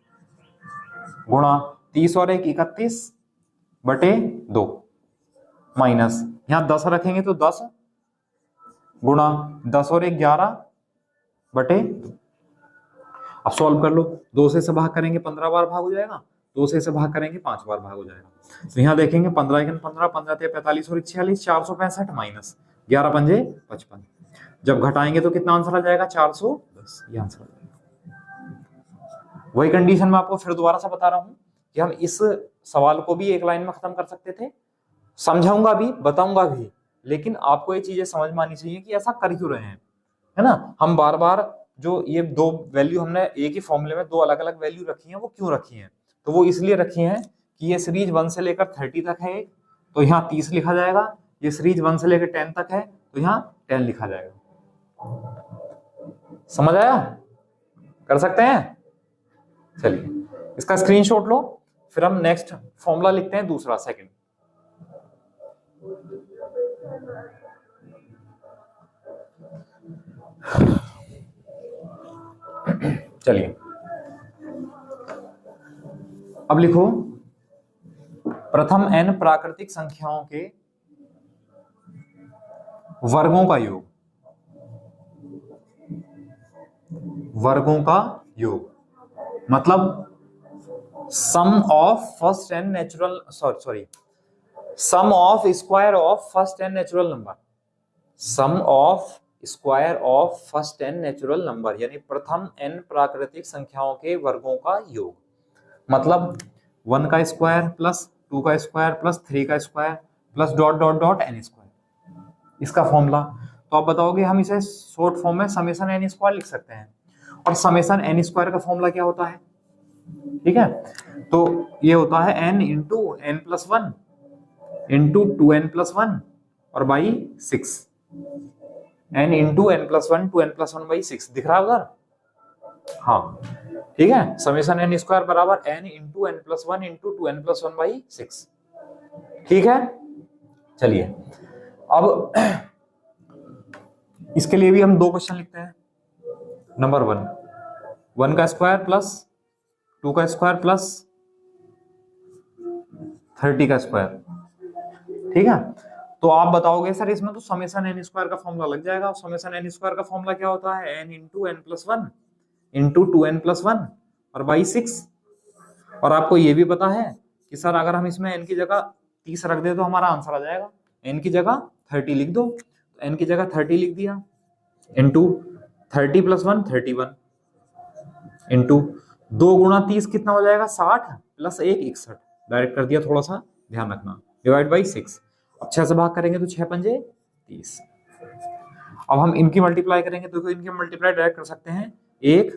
गुणा 30 और 1 31 बटे 2 माइनस यहाँ 10 रखेंगे तो 10 गुणा 10 और 1 11 बटे। अब सॉल्व कर लो, 2 से भाग करेंगे 15 बार भाग हो जाएगा, 2 से भाग करेंगे 5 बार भाग हो जाएगा। तो यहाँ देखेंगे 15 1 15 15 45 और 46 465 माइनस 11 पंजे 55। जब घटाएंगे तो कितना आंसर आ जाएगा 410, ये आंसर आ जाएगा। वही कंडीशन में आपको फिर दोबारा से बता रहा हूं कि हम इस सवाल को भी एक लाइन में खत्म कर सकते थे, समझाऊंगा भी बताऊंगा भी, लेकिन आपको ये चीजें समझ में आनी चाहिए कि ऐसा कर क्यों रहे हैं, है ना। हम बार बार जो ये दो वैल्यू हमने एक ही फॉर्मूले में दो अलग अलग वैल्यू रखी हैं, वो क्यों रखी हैं, तो वो इसलिए रखी हैं कि ये सीरीज 1 से लेकर 30 तक है एक, तो यहाँ 30 लिखा जाएगा। ये सीरीज 1 से लेकर 10 तक है तो यहाँ 10 लिखा जाएगा। समझ आया? कर सकते हैं? चलिए इसका स्क्रीनशॉट लो, फिर हम नेक्स्ट फॉर्मूला लिखते हैं, दूसरा सेकंड। चलिए अब लिखो प्रथम n प्राकृतिक संख्याओं के वर्गों का योग, वर्गों का योग मतलब sum of first n natural sum of square of first n natural number, sum of square of first n natural number, यानी प्रथम n प्राकृतिक संख्याओं के वर्गों का योग। मतलब 1 का स्क्वायर प्लस 2 का स्क्वायर प्लस 3 का square plus dot dot dot n square, इसका फॉर्मूला। तो आप बताओगे हम इसे शॉर्ट फॉर्म में समेशन n स्क्वायर लिख सकते हैं, और समेशन n स्क्वायर का फॉर्मूला क्या होता है? ठीक है, तो ये होता है n into n plus 1 into 2n plus 1 और by 6, n into n plus 1 2n plus 1 by 6, दिख रहा है उधर? हाँ ठीक है, समेशन n स्क्वायर बराबर n into n plus 1 into 2n plus 1 by 6। ठीक है, चलिए अब इसके लिए भी हम दो क्वेश्चन लिखते हैं। नंबर 1 का स्क्वायर प्लस 2 का स्क्वायर प्लस 30 का स्क्वायर। ठीक है, तो आप बताओगे सर इसमें तो समेशन n स्क्वायर का फॉर्मूला लग जाएगा। समेशन n स्क्वायर का फॉर्मूला क्या होता है? n into n plus 1 into 2n plus 1 और बाई 6। और आपको ये भी पता है कि सर अगर हम इसमें n की जगह 30 रख दे तो हमारा आंसर आ जाएगा। n की जगह 30 लिख दो, तो n की जगह 30 लिख दिया, इंटू 30 प्लस 1 31 इंटू 2 गुणा 30 कितना हो जाएगा? 60 प्लस 1 61, डायरेक्ट कर दिया, थोड़ा सा ध्यान रखना, डिवाइड बाई 6। अब 6 से भाग करेंगे तो 6 पंजे 30। अब हम इनकी मल्टीप्लाई करेंगे तो इनकी मल्टीप्लाई डायरेक्ट कर सकते हैं, 1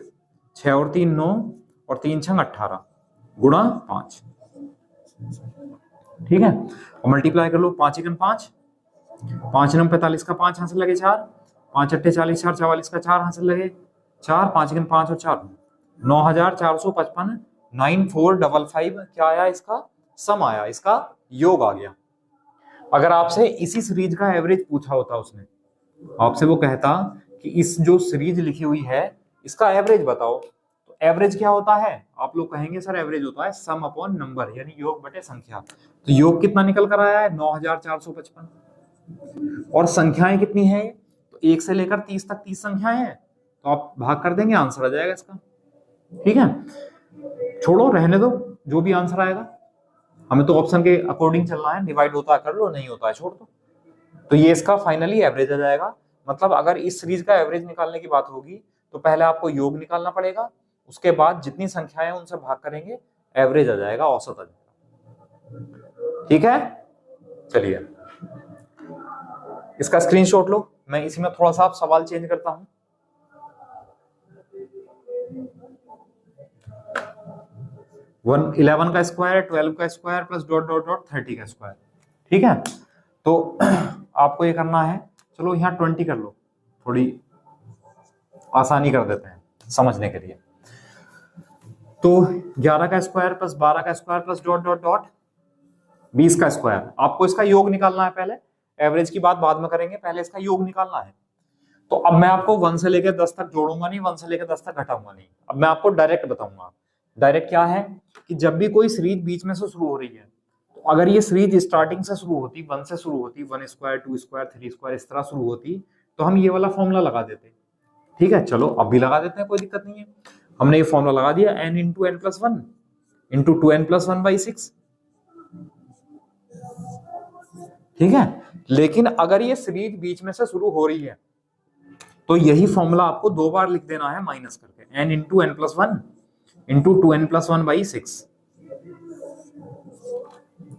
6 और 3 9 और 3 6 18 गुणा 5। ठीक है, और मल्टीप्लाई कर लो, 5 1 5 5 9 45 का 5 हाथ से लगे 4, 5 8 40 4 44 का 4 हाथ से लगे 4, 5 1 5 और 4 9455 9455। क्या आया? इसका सम आया, इसका योग आ गया। अगर आपसे इसी सीरीज का एवरेज पूछा होता, उसने आपसे वो कहता कि इस जो सीरीज लिखी हुई है इसका एवरेज बताओ, तो एवरेज क्या होता है? आप लोग कहेंगे सर एवरेज होता है सम अपॉन नंबर, यानी योग बटे संख्या। तो योग कितना निकल कर आया है? 9455। और संख्याएं कितनी है? तो 1 से लेकर 30 तक 30 संख्याएं हैं, तो आप भाग कर देंगे, आंसर आ जाएगा इसका। ठीक है, छोड़ो रहने दो, जो भी आंसर आएगा, हमें तो ऑप्शन के अकॉर्डिंग चलना है, डिवाइड होता है कर लो, नहीं होता है छोड़ दो। तो ये इसका फाइनली एवरेज आ जाएगा। मतलब अगर इस सीरीज का एवरेज निकालने की बात होगी तो पहले आपको योग निकालना पड़ेगा, उसके बाद जितनी संख्याएं उनसे भाग करेंगे, एवरेज आ जाएगा, औसत आ जाएगा। ठीक है, चलिए इसका स्क्रीनशॉट लो। मैं इसी में थोड़ा सा आप सवाल चेंज करता हूं। वन 11 का स्क्वायर 12 का square plus dot dot dot 30 का स्क्वायर। ठीक है, तो आपको ये करना है, चलो यहाँ 20 कर लो, थोड़ी आसानी कर देते हैं समझने के लिए। तो 11 का स्क्वायर प्लस 12 का square plus dot dot dot 20 का स्क्वायर। आपको इसका योग निकालना है पहले, एवरेज की बात बाद में करेंगे, पहले इसका योग निकालना है। तो अब मैं आपको 1 से लेकर 10 तक जोड़ूंगा नहीं, 1 से लेकर 10 तक घटाऊंगा नहीं, अब मैं आपको डायरेक्ट बताऊंगा। डायरेक्ट क्या है कि जब भी कोई सीरीज बीच में से शुरू हो रही है, तो अगर ये सीरीज स्टार्टिंग से शुरू होती, 1 से शुरू होती, 1 स्क्वायर 2 स्क्वायर 3 स्क्वायर इस तरह शुरू होती, तो हम ये वाला फॉर्मूला लगा देते। ठीक है, चलो अब भी लगा देते हैं, कोई दिक्कत नहीं है। हमने ये फॉर्मूला लगा दिया, n into N plus one into 2n plus one by 6। ठीक है, लेकिन अगर ये सीरीज बीच में से शुरू हो रही है तो यही फॉर्मूला आपको 2 बार लिख देना है माइनस करके, n into N plus one into 2n plus one by 6।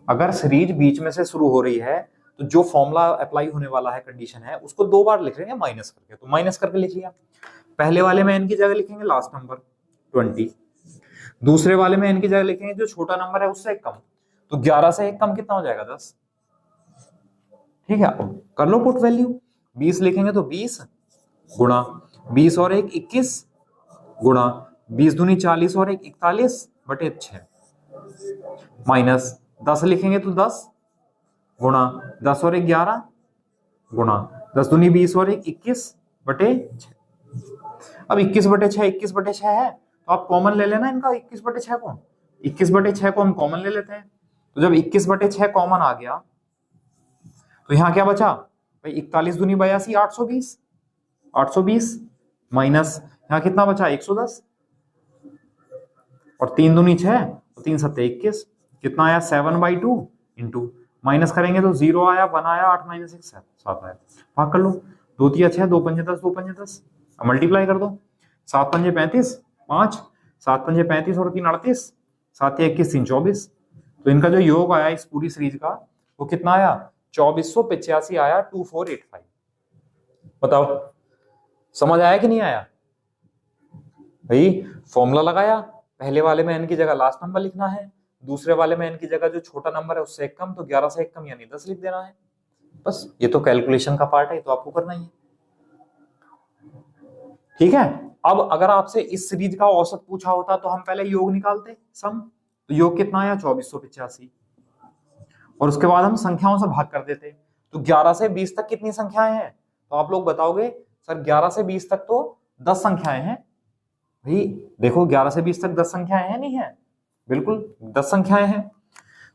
अगर सीरीज बीच में से शुरू हो रही है तो जो फॉर्मूला अप्लाई होने वाला है, कंडीशन है, उसको 2 बार लिख लेंगे माइनस करके, तो माइनस करके लिख लिया। पहले वाले में n की जगह लिखेंगे लास्ट नंबर 20, दूसरे वाले में n की जगह लिखेंगे जो छोटा नंबर है उससे एक कम, तो 11 से एक कम कितना हो जाएगा 10। ठीक है, अब कर लो पुट वैल्यू, 20 लिखेंगे तो 20 गुणा 20 और 1 21 गुणा 20 दूनी 40 और 1 41 बटे 6 माइनस 10 लिखेंगे तो 10 गुणा 10 और 1 11 गुणा 10 दूनी 20 और 1 21 बटे 6। अब 21 बटे 6 है तो आप कॉमन ले लेना इनका, 21 बटे 6 को, 21 बटे 6 को हम कॉमन ले लेते हैं। तो जब 21 बटे 6 कॉमन आ गया तो यहाँ क्या बचा भाई, 41 दूनी 82 820 माइनस यहाँ कितना बचा 110 और 3 दूनी 6 और 3 सत्ते 21, कितना आया 7/2 इंटू माइनस करेंगे तो 0 आया, 1 आया, 8 माइनस 1 7 आया। भाग कर लो, 2 तिया 6 2 पंजे 10 2 पंजे 10, अब मल्टीप्लाई कर दो, 7 पंजे 35 5 7 पंजे 35 और 3 38 7 21 3 24। तो इनका जो योग आया इस पूरी सीरीज का वो कितना आया 2485 आया, 2485। बताओ समझ आया कि नहीं आया भाई? फॉर्मूला लगाया, पहले वाले में n की जगह लास्ट नंबर लिखना है, दूसरे वाले में n की जगह जो छोटा नंबर है उससे एक कम, तो 11 से एक कम यानी 10 लिख देना है। बस ये तो कैलकुलेशन का पार्ट है, तो आपको करना ही है। ठीक है, अब अगर आपसे इस सीरीज का औसत पूछा होता तो हम पहले योग निकालते सम, तो योग कितना आया 2485 और उसके बाद हम संख्याओं से भाग कर देते। तो 11 से 20 तक कितनी संख्याएं हैं? तो आप लोग बताओगे सर 11 से 20 तक तो 10 संख्याएं हैं। भाई देखो 11 से 20 तक 10 संख्याएं हैं, नहीं है? बिल्कुल 10 संख्याएं हैं,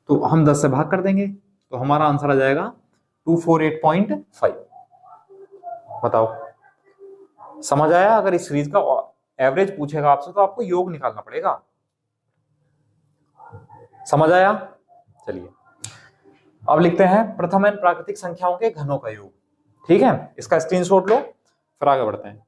तो हम 10 से भाग कर देंगे, तो हमारा आंसर आ जाएगा 248.5। बताओ समझ आया? अगर इस सीरीज का एवरेज पूछेगा आपसे तो आपको योग निकालना पड़ेगा। समझ आया? चलिए अब लिखते हैं प्रथम एन प्राकृतिक संख्याओं के घनों का योग। ठीक है, इसका स्क्रीनशॉट लो फिर आगे बढ़ते हैं।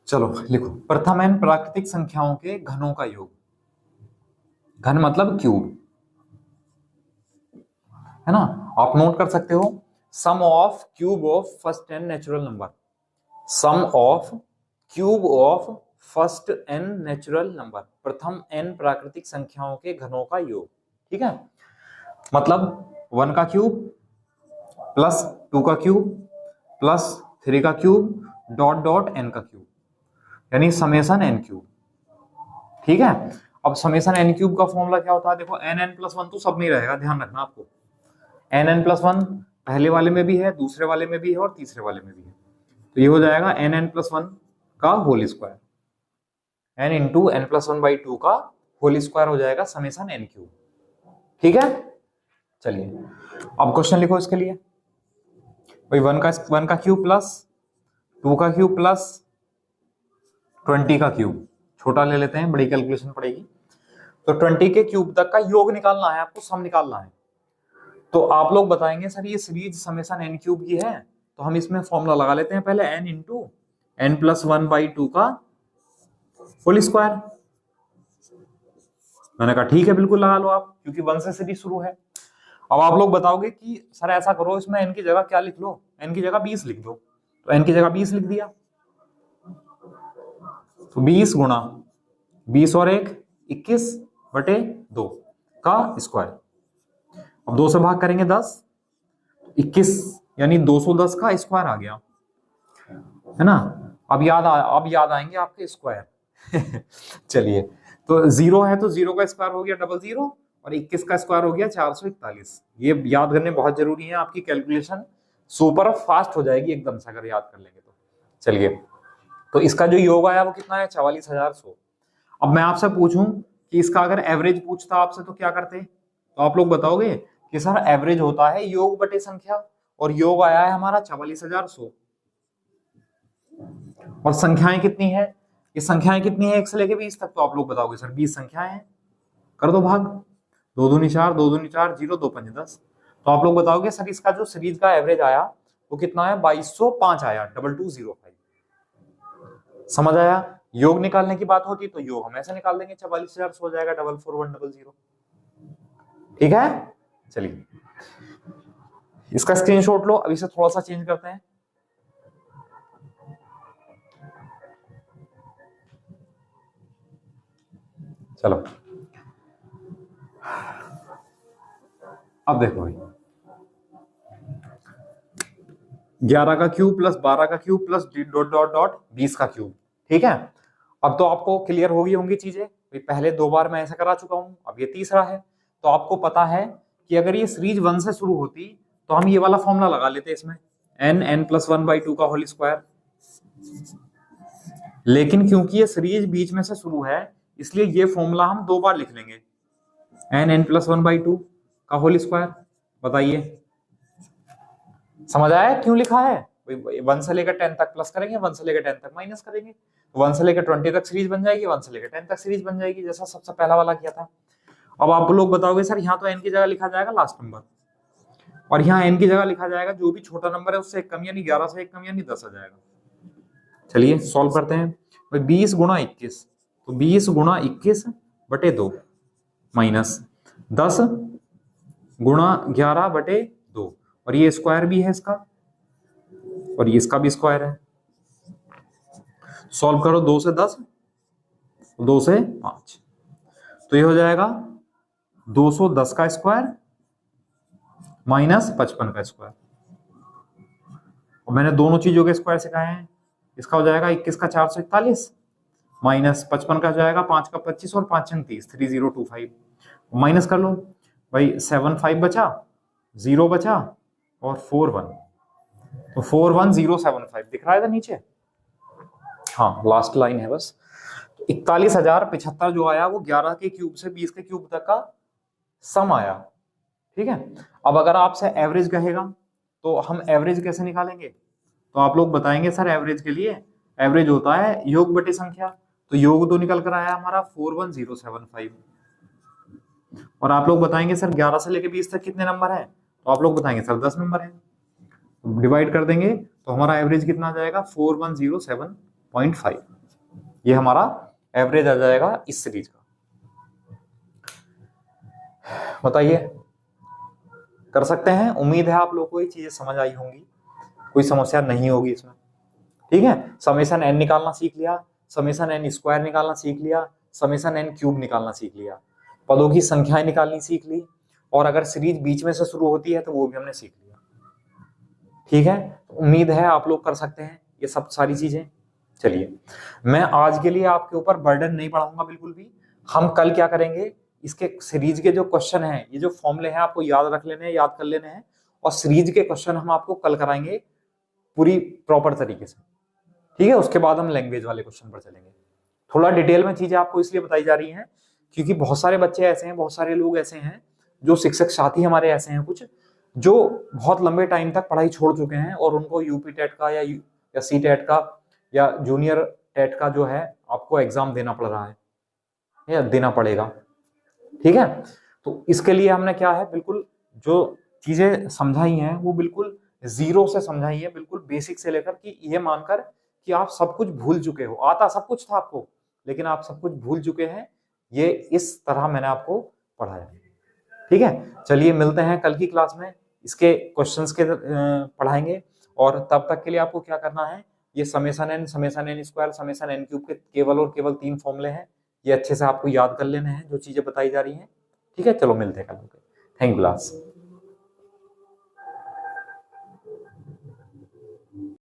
चलो लिखो, प्रथम एन प्राकृतिक संख्याओं के घनों का योग। घन मतलब क्यूब, है ना? आप नोट कर सकते हो, sum of cube of first n natural number, sum of cube of first n natural number, प्रथम एन प्राकृतिक संख्याओं के घनों का योग। ठीक है, मतलब 1 का क्यूब प्लस 2 का क्यूब प्लस 3 का क्यूब डॉट डॉट एन का क्यूब, यानी समेसन एन क्यूब। ठीक है, अब समेसन एन क्यूब का फॉर्मूला क्या होता है? देखो n+1 तो सब में रहेगा, ध्यान रखना आपको, n+1 पहले वाले में भी है, दूसरे वाले में भी है और तीसरे वाले में भी है, तो ये हो जाएगा n+1 का whole square, n into n+1/2 का होल स्क्वायर हो जाएगा समेसन एन क्यूब। ठीक है, चलिए अब क्वेश्चन लिखो इसके लिए। भाई 1 का क्यूब प्लस 2 का क्यूब प्लस 20 का क्यूब, छोटा ले लेते हैं, बड़ी कैलकुलेशन पड़ेगी। तो 20 के क्यूब तक का योग निकालना है आपको, सम निकालना है। तो आप लोग बताएंगे सर ये सीरीज समेसन एन क्यूब की है, तो हम इसमें फॉर्मूला लगा लेते हैं पहले, n इंटू n+1/2 का होल स्क्वायर। मैंने कहा ठीक है बिल्कुल लगा लो आप, क्योंकि 1 से सीरीज शुरू है। अब आप लोग बताओगे कि सर ऐसा करो इसमें n की जगह क्या लिख लो, n की जगह 20 लिख दो, तो n की जगह 20 लिख दिया, तो 20 गुणा 20 और 1 21 बटे 2 का स्क्वायर। अब 2 से भाग करेंगे 10, 21 यानी 210 का स्क्वायर आ गया, है ना। अब याद आएंगे आपके स्क्वायर। चलिए, तो 0 है तो 0 का स्क्वायर हो गया 00 और 21 का स्क्वायर हो गया 441। ये याद करने बहुत जरूरी है, आपकी कैलकुलेशन सुपर फास्ट हो जाएगी एकदम से अगर याद कर लेंगे तो। चलिए, तो इसका जो योग आया वो कितना है, 44,100। अब मैं आपसे पूछूं कि इसका अगर एवरेज पूछता आपसे तो क्या करते, तो आप लोग बताओगे कि सर एवरेज होता है योग बटे संख्या, और योग आया है हमारा 44,100, और संख्याएं कितनी है, ये संख्याएं कितनी है 1 से लेके 20 तक, तो आप लोग बताओगे सर 20 संख्याएं हैं, कर दो भाग, 2 दूनी 4, 2 दूनी 4, 0 2 5 10। तो आप लोग बताओगे सर इसका जो सीरीज का एवरेज आया वो कितना है, 2205 आया, 2205। समझ आया। योग निकालने की बात होती तो योग हम ऐसे निकाल देंगे, 44,100 हो जाएगा 44100। ठीक है, चलिए इसका स्क्रीनशॉट लो, अभी से थोड़ा सा चेंज करते हैं। चलो अब देखो भाई, 11 का क्यूब प्लस 12 का cube plus dot dot dot 20 का क्यूब। ठीक है, अब तो आपको क्लियर हो गई होंगी चीजें, पहले 2 बार मैं ऐसा करा चुका हूं, अब ये तीसरा है। तो आपको पता है कि अगर ये सीरीज 1 से शुरू होती तो हम ये वाला फॉर्मूला लगा लेते इसमें, n+1/2 का होल स्क्वायर। लेकिन क्योंकि ये सीरीज बीच में से शुरू है इसलिए ये फॉर्मूला हम 2 बार लिख लेंगे, n+1/2 का होल स्क्वायर। बताइए समझ आया क्यों लिखा है, 1 से लेकर 10 तक प्लस करेंगे, 1 से लेकर 10 तक माइनस करेंगे, 1 से लेकर 20 तक सीरीज बन जाएगी, 1 से लेकर 10 तक सीरीज बन जाएगी, जैसा सबसे पहला वाला किया था। अब आप लोग बताओगे सर यहाँ तो n की जगह लिखा जाएगा लास्ट नंबर, और यहाँ n की जगह लिखा जाएगा जो भी छोटा नंबर है उससे एक कम, यानी 11 से एक कम यानी 10 आ जाएगा। चलिए सॉल्व करते हैं भाई, 20 गुणा 21, तो 20 गुणा 21 बटे 2 माइनस 10 गुणा 11 बटे 2, और ये स्क्वायर भी है इसका, और ये इसका भी स्क्वायर है। सॉल्व करो, 2 से 10, 2 से 5, तो ये हो जाएगा 210 का स्क्वायर माइनस 55 का स्क्वायर। और मैंने दोनों चीजों के स्क्वायर सिखाए हैं, इसका हो जाएगा 21 का 441 माइनस 55 का हो जाएगा 5 का 25 और 5 30, 3025। माइनस कर लो भाई, 75 बचा, 0 बचा और 41, तो 41075 दिख रहा है था नीचे, हाँ लास्ट लाइन है बस। 41,075 जो आया वो 11 के क्यूब से 20 के क्यूब तक का सम आया। ठीक है, अब अगर आपसे एवरेज कहेगा तो हम एवरेज कैसे निकालेंगे, तो आप लोग बताएंगे सर एवरेज के लिए एवरेज होता है योग बटे संख्या, तो योग तो निकल कर आया हमारा 41075, और आप लोग बताएंगे सर 11 से लेके 20 तक कितने नंबर है, तो आप लोग बताएंगे सर 10 नंबर है, डिवाइड कर देंगे तो हमारा एवरेज कितना आ जाएगा 4107.5, ये हमारा एवरेज आ जाएगा इस सीरीज का। बताइए कर सकते हैं, उम्मीद है आप लोगों को ये चीजें समझ आई होंगी, कोई समस्या नहीं होगी इसमें। ठीक है, समेशन n निकालना सीख लिया, समेशन n स्क्वायर निकालना सीख लिया, समेशन n क्यूब निकालना सीख लिया, पदों की संख्याएं निकालनी सीख ली, और अगर सीरीज बीच में से शुरू होती है तो वो भी हमने सीख लिया। ठीक है, उम्मीद है आप लोग कर सकते हैं ये सब सारी चीजें। चलिए, मैं आज के लिए आपके ऊपर बर्डन नहीं पढ़ाऊंगा बिल्कुल भी। हम कल क्या करेंगे, इसके सीरीज के जो क्वेश्चन हैं, ये जो फॉर्मूले हैं आपको याद रख लेने हैं, याद कर लेने हैं, और सीरीज के क्वेश्चन हम आपको कल कराएंगे पूरी प्रॉपर तरीके से। ठीक है, उसके बाद हम लैंग्वेज वाले क्वेश्चन पर चलेंगे। थोड़ा डिटेल में चीजें आपको इसलिए बताई जा रही हैं क्योंकि बहुत सारे बच्चे ऐसे हैं, बहुत सारे लोग ऐसे हैं, जो शिक्षक साथी हमारे ऐसे हैं कुछ, जो बहुत लंबे टाइम तक पढ़ाई छोड़ चुके हैं और उनको यूपी टेट का या सी टेट का या जूनियर टेट का जो है आपको एग्जाम देना पड़ रहा है या देना पड़ेगा। ठीक है, तो इसके लिए हमने क्या है, बिल्कुल जो चीजें समझाई हैं वो बिल्कुल जीरो से समझाई है, बिल्कुल बेसिक से लेकर कि ये मानकर कि आप सब कुछ भूल चुके हो, आता सब कुछ था आपको लेकिन आप सब कुछ भूल चुके हैं, ये इस तरह मैंने आपको पढ़ाया। ठीक है, चलिए मिलते हैं कल की क्लास में, इसके क्वेश्चंस के पढ़ाएंगे, और तब तक के लिए आपको क्या करना है, ये summation n square summation n cube के केवल और केवल 3 फॉर्मूले हैं, ये अच्छे से आपको याद कर लेने हैं जो चीजें बताई जा रही हैं। ठीक है, चलो मिलते हैं कल। Thank you class.